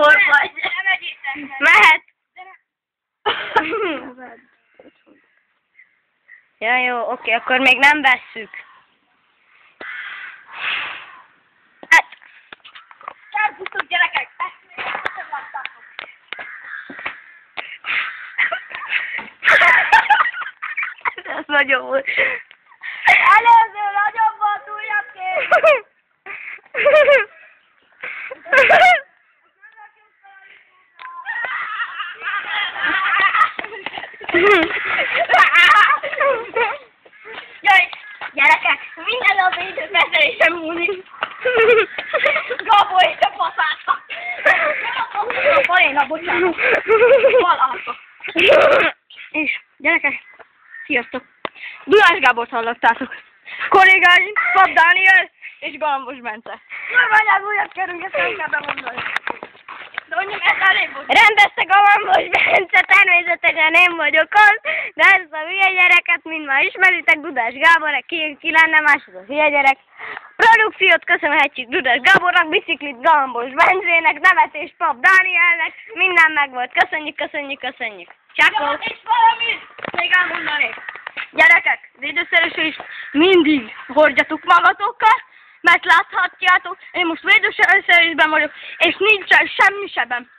Hol vagy? Mehet! Ja, jó, oké, akkor még nem vesszük. Hát. Elpusztuk, gyerekek! Ez nagyon volt. Előző nagyobb volt, újabb kép! Jaj, gyerekek, minden az időkezelésem múlik. Gabor és a faszáltak. A faléna, bocsánat. Valahol. És, gyerekek, sziasztok! Dulás Gábort hallottátok. Kollégáim, Pap Dániel és Galambos Bence. Normányában újat kerünk, ezt nem kell bemondani. De mondjuk ez elég volt. Rendezte Galambos Bence, természetesen én vagyok az, de ezt a hülye gyereket, mint már ismeritek, Dudás Gábor, ki lenne más, az a hülye gyerek. Produkciót köszönhetjük Dudás Gábornak, biciklit Galambos Bencének, nevetést Pap Dánielnek, minden megvolt. Köszönjük, köszönjük, köszönjük. Csákó! Ja, és valamit még elmondanék. Gyerekek, védőszerűsést mindig hordjatok magatokkal, mert láthatjátok, én most védőszerűsben vagyok, és nincsen semmi sebem.